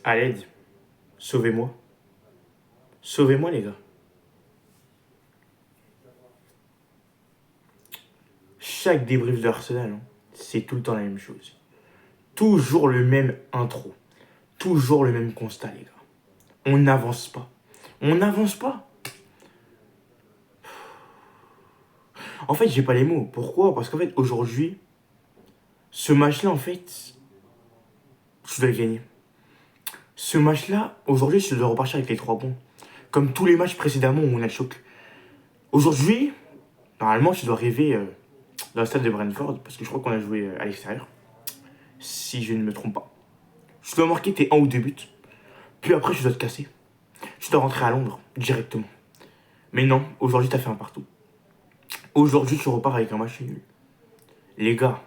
À l'aide. Sauvez-moi. Sauvez-moi, les gars. Chaque débrief de Arsenal, hein, c'est tout le temps la même chose. Toujours le même intro. Toujours le même constat, les gars. On n'avance pas. On n'avance pas. En fait, j'ai pas les mots. Pourquoi? Parce qu'en fait, aujourd'hui, ce match-là, en fait, je dois gagner. Ce match-là, aujourd'hui, je dois repartir avec les 3 points. Comme tous les matchs précédemment où on a le choc. Aujourd'hui, normalement, je dois arriver dans le stade de Brentford, parce que je crois qu'on a joué à l'extérieur. Si je ne me trompe pas. Je dois marquer tes 1 ou 2 buts. Puis après, je dois te casser. Je dois rentrer à Londres, directement. Mais non, aujourd'hui, t'as fait un partout. Aujourd'hui, tu repars avec un match nul. Les gars,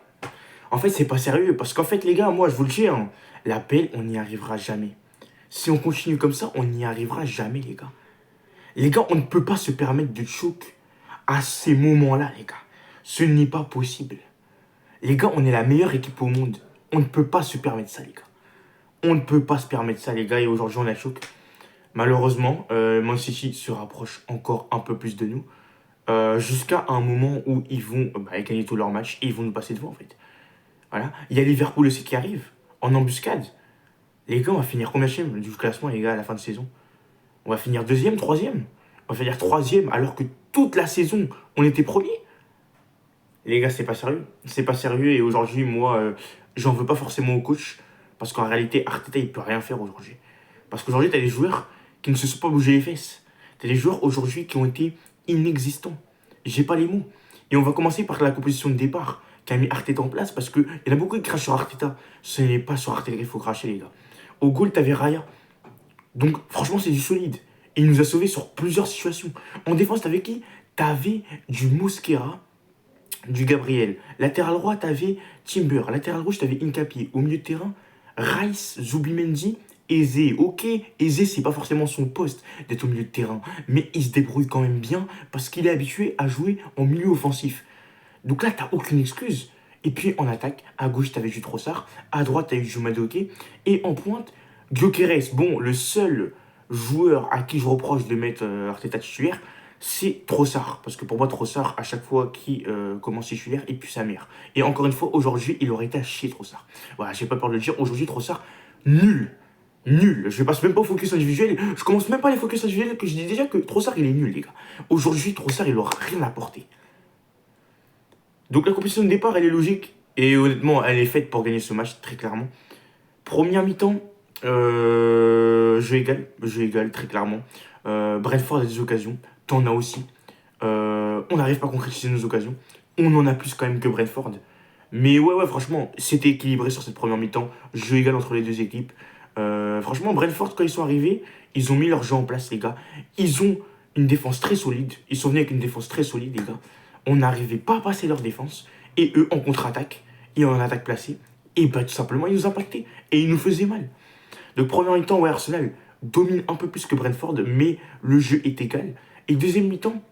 en fait, c'est pas sérieux. Parce qu'en fait, les gars, moi, je vous le dis, hein, l'appel, on n'y arrivera jamais. Si on continue comme ça, on n'y arrivera jamais, les gars. Les gars, on ne peut pas se permettre de choc à ces moments-là, les gars. Ce n'est pas possible. Les gars, on est la meilleure équipe au monde. On ne peut pas se permettre ça, les gars. On ne peut pas se permettre ça, les gars. Et aujourd'hui, on a choc. Malheureusement, Man City se rapproche encore un peu plus de nous. Jusqu'à un moment où ils vont gagner tous leurs matchs et ils vont nous passer devant, en fait. Voilà. Il y a Liverpool aussi qui arrive, en embuscade. Les gars, on va finir combien du classement, les gars, à la fin de saison? On va finir deuxième, troisième. On va finir troisième, alors que toute la saison, on était premier. Les gars, c'est pas sérieux. C'est pas sérieux, et aujourd'hui, moi, j'en veux pas forcément au coach, parce qu'en réalité, Arteta, il peut rien faire aujourd'hui. Parce qu'aujourd'hui, t'as des joueurs qui ne se sont pas bougés les fesses. T'as des joueurs aujourd'hui qui ont été inexistants. J'ai pas les mots. Et on va commencer par la composition de départ qu'a mis Arteta en place, parce qu'il y en a beaucoup qui crachent sur Arteta. Ce n'est pas sur Arteta qu'il faut cracher, les gars. Au goal, t'avais Raya. Donc, franchement, c'est du solide. Et il nous a sauvés sur plusieurs situations. En défense, t'avais qui? T'avais du Mosquera, du Gabriel. Latéral droit, t'avais Timber. Latéral gauche, t'avais Incapié. Au milieu de terrain, Rice, Zubimendi, Eze. Ok, Eze, c'est pas forcément son poste d'être au milieu de terrain. Mais il se débrouille quand même bien parce qu'il est habitué à jouer en milieu offensif. Donc là, t'as aucune excuse. Et puis en attaque, à gauche, t'avais du Trossard. À droite, t'avais du Jumadoke. Et en pointe, Gyökeres. Bon, le seul joueur à qui je reproche de mettre Arteta titulaire, c'est Trossard. Parce que pour moi, Trossard, à chaque fois qu'il commence titulaire, il pue sa mère. Et encore une fois, aujourd'hui, il aurait été à chier, Trossard. Voilà, j'ai pas peur de le dire. Aujourd'hui, Trossard, nul. Nul. Je passe même pas au focus individuel. Je commence même pas les focus individuels, que je dis déjà que Trossard, il est nul, les gars. Aujourd'hui, Trossard, il aura rien apporté. Donc la compétition de départ, elle est logique. Et honnêtement, elle est faite pour gagner ce match, très clairement. Première mi-temps, jeu égal, très clairement. Brentford a des occasions, t'en as aussi. On n'arrive pas à concrétiser nos occasions. On en a plus quand même que Brentford. Mais ouais, franchement, c'était équilibré sur cette première mi-temps. Jeu égal entre les deux équipes. Franchement, Brentford, quand ils sont arrivés, ils ont mis leur jeu en place, les gars. Ils ont une défense très solide. Ils sont venus avec une défense très solide, les gars. On n'arrivait pas à passer leur défense. Et eux, en contre-attaque et en attaque placée, et bah tout simplement, ils nous impactaient. Et ils nous faisaient mal. Donc, première mi-temps, ouais, Arsenal domine un peu plus que Brentford, mais le jeu est égal. Et deuxième mi-temps,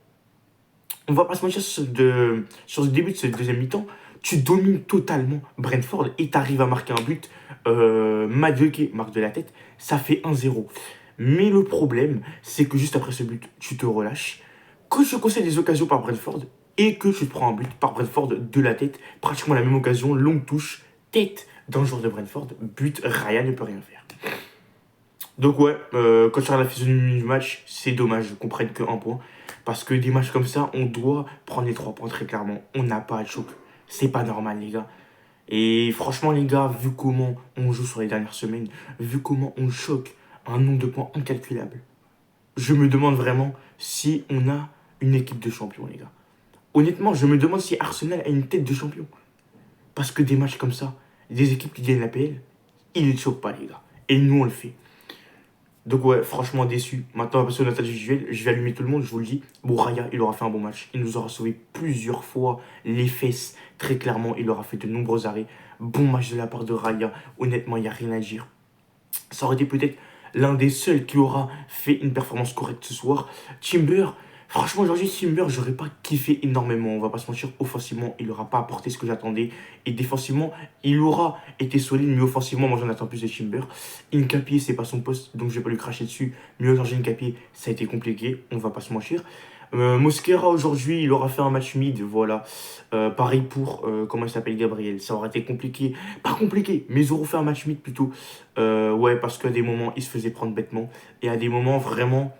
on va pas se mentir sur ce début de cette deuxième mi-temps, tu domines totalement Brentford et tu arrives à marquer un but. Madueke marque de la tête, ça fait 1-0. Mais le problème, c'est que juste après ce but, tu te relâches, que je concède des occasions par Brentford et que tu te prends un but par Brentford de la tête. Pratiquement la même occasion, longue touche, tête d'un joueur de Brentford, but, Raya ne peut rien faire. Donc ouais, quand tu regardes la physionomie du match, c'est dommage qu'on prenne que 1 point. Parce que des matchs comme ça, on doit prendre les 3 points très clairement. On n'a pas à choc. C'est pas normal, les gars. Et franchement, les gars, vu comment on joue sur les dernières semaines, vu comment on choque un nombre de points incalculable, je me demande vraiment si on a une équipe de champions, les gars. Honnêtement, je me demande si Arsenal a une tête de champion. Parce que des matchs comme ça, des équipes qui gagnent la PL, ils ne choquent pas, les gars. Et nous, on le fait. Donc ouais, franchement déçu. Maintenant, on va passer au note individuel. Je vais allumer tout le monde, je vous le dis. Bon, Raya, il aura fait un bon match. Il nous aura sauvé plusieurs fois les fesses. Très clairement, il aura fait de nombreux arrêts. Bon match de la part de Raya. Honnêtement, il n'y a rien à dire. Ça aurait été peut-être l'un des seuls qui aura fait une performance correcte ce soir. Timber, Franchement, aujourd'hui, Timber, j'aurais pas kiffé énormément. On va pas se mentir, offensivement, il aura pas apporté ce que j'attendais. Et défensivement, il aura été solide, mais offensivement, moi j'en attends plus de Timber. Incapié, c'est pas son poste, donc je vais pas lui cracher dessus. Mais aujourd'hui, Incapié, ça a été compliqué, on va pas se mentir. Mosquera, aujourd'hui, il aura fait un match mid, voilà. Pareil pour, comment il s'appelle, Gabriel. Ça aurait été compliqué. Pas compliqué, mais ils auront fait un match mid plutôt. Ouais, parce qu'à des moments, il se faisait prendre bêtement. Et à des moments, vraiment.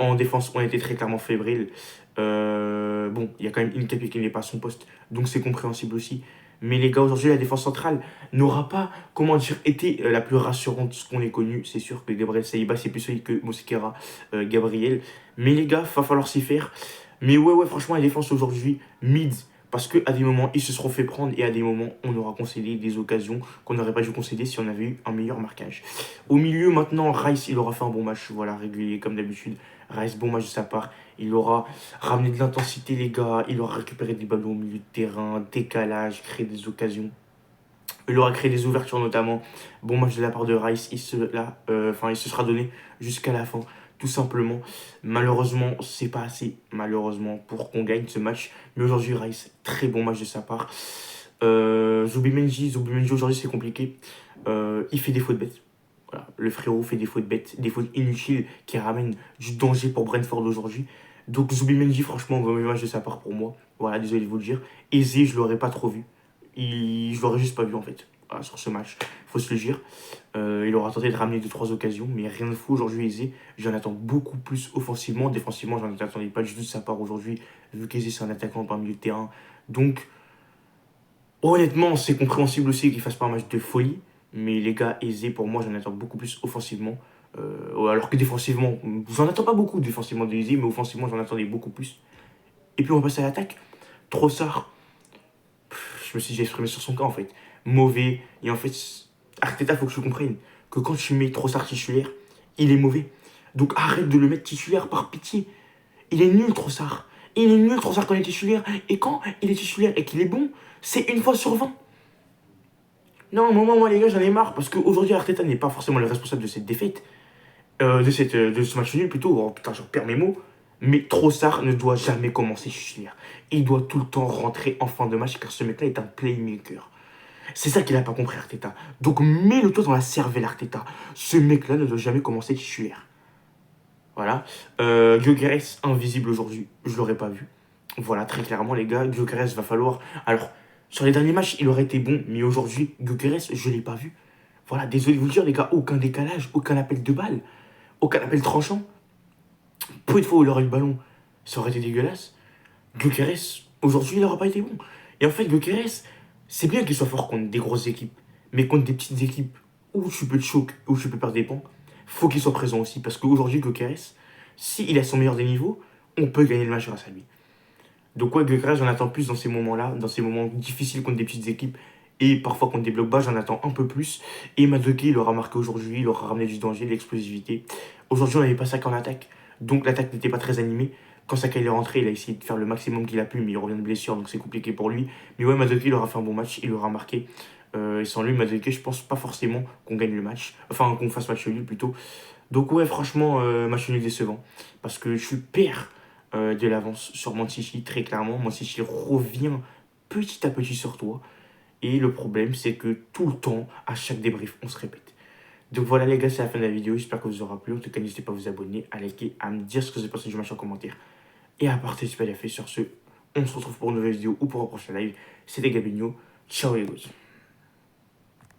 En défense, on était très clairement fébrile. Bon, il y a quand même Incapié qui n'est pas à son poste, donc c'est compréhensible aussi. Mais les gars, aujourd'hui, la défense centrale n'aura pas, comment dire, été la plus rassurante de ce qu'on ait connu. C'est sûr que Gabriel Saliba, c'est plus solide que Mosquera, Gabriel. Mais les gars, va falloir s'y faire. Mais ouais, franchement, la défense aujourd'hui, mid. Parce qu'à des moments, ils se seront fait prendre et à des moments, on aura concédé des occasions qu'on n'aurait pas dû concéder si on avait eu un meilleur marquage. Au milieu, maintenant, Rice, il aura fait un bon match, voilà, régulier comme d'habitude. Rice, bon match de sa part. Il aura ramené de l'intensité, les gars. Il aura récupéré des ballons au milieu de terrain, décalage, créé des occasions. Il aura créé des ouvertures notamment. Bon match de la part de Rice. Il se sera donné jusqu'à la fin, tout simplement. Malheureusement, c'est pas assez, malheureusement, pour qu'on gagne ce match. Mais aujourd'hui, Rice, très bon match de sa part. Zubimendi aujourd'hui, c'est compliqué. Il fait des fautes bêtes. Voilà, le frérot fait des fautes bêtes, des fautes inutiles qui ramènent du danger pour Brentford aujourd'hui. Donc Zubimendi, franchement, mauvais match de sa part pour moi. Voilà, désolé de vous le dire. Aizé, je l'aurais pas trop vu. Je l'aurais juste pas vu en fait. Voilà, sur ce match, faut se le dire. Il aura tenté de ramener 2-3 occasions, mais rien de fou aujourd'hui, Aizé. J'en attends beaucoup plus offensivement. Défensivement, j'en attendais pas du tout de sa part aujourd'hui, vu qu'Aizé c'est un attaquant par milieu de terrain. Donc, honnêtement, c'est compréhensible aussi qu'il fasse pas un match de folie. Mais les gars, Aizé, pour moi, j'en attends beaucoup plus offensivement. Alors que défensivement, j'en attends pas beaucoup défensivement de Aizé, mais offensivement, j'en attendais beaucoup plus. Et puis on va passer à l'attaque. Trossard, je me suis déjà exprimé sur son cas en fait. Mauvais. Et en fait, Arteta, faut que tu comprennes que quand tu mets Trossard titulaire, il est mauvais. Donc arrête de le mettre titulaire par pitié. Il est nul, Trossard. Il est nul, Trossard, quand il est titulaire. Et quand il est titulaire et qu'il est bon, c'est une fois sur 20. Non, à un moment, moi, les gars, j'en ai marre. Parce qu'aujourd'hui, Arteta n'est pas forcément le responsable de cette défaite. De ce match nul plutôt. Oh putain, j'en perds mes mots. Mais Trossard ne doit jamais commencer titulaire. Il doit tout le temps rentrer en fin de match car ce mec-là est un playmaker. C'est ça qu'il n'a pas compris, Arteta. Donc mets-le toi dans la cervelle, Arteta. Ce mec-là ne doit jamais commencer titulaire. Voilà. Gyökeres, invisible aujourd'hui. Je l'aurais pas vu. Voilà, très clairement, les gars. Gyökeres, va falloir. Alors, sur les derniers matchs, il aurait été bon. Mais aujourd'hui, Gyökeres, je ne l'ai pas vu. Voilà, désolé de vous le dire, les gars. Aucun décalage, aucun appel de balle, aucun appel tranchant. Peu de fois où il aurait eu le ballon, ça aurait été dégueulasse. Gyökeres, aujourd'hui, il n'aura pas été bon. Et en fait, Gyökeres, c'est bien qu'il soit fort contre des grosses équipes. Mais contre des petites équipes où tu peux te choquer, où tu peux perdre des points, faut qu'il soit présent aussi. Parce qu'aujourd'hui, Gyökeres, s'il est à son meilleur des niveaux, on peut gagner le match grâce à lui. Donc ouais, Gyökeres, j'en attends plus dans ces moments-là, dans ces moments difficiles contre des petites équipes. Et parfois contre des blocs bas, j'en attends un peu plus. Et Madueke, il aura marqué aujourd'hui, il aura ramené du danger, de l'explosivité. Aujourd'hui, on n'avait pas ça qu'en attaque. Donc l'attaque n'était pas très animée. Quand Saka est rentré, il a essayé de faire le maximum qu'il a pu, mais il revient de blessure, donc c'est compliqué pour lui. Mais ouais, Madueke, il aura fait un bon match, il aura marqué. Et sans lui, Madueke, je pense pas forcément qu'on gagne le match. Enfin, qu'on fasse match nul plutôt. Donc ouais, franchement, match nul décevant. Parce que je suis père de l'avance sur Manchester, très clairement. Manchester revient petit à petit sur toi. Et le problème, c'est que tout le temps, à chaque débrief, on se répète. Donc voilà les gars, c'est la fin de la vidéo. J'espère que vous aura plu. En tout cas, n'hésitez pas à vous abonner, à liker, à me dire ce que vous avez pensé du match en commentaire. Et à participer à la fête. Sur ce, on se retrouve pour une nouvelle vidéo ou pour un prochain live. C'était Gabigno. Ciao les gars.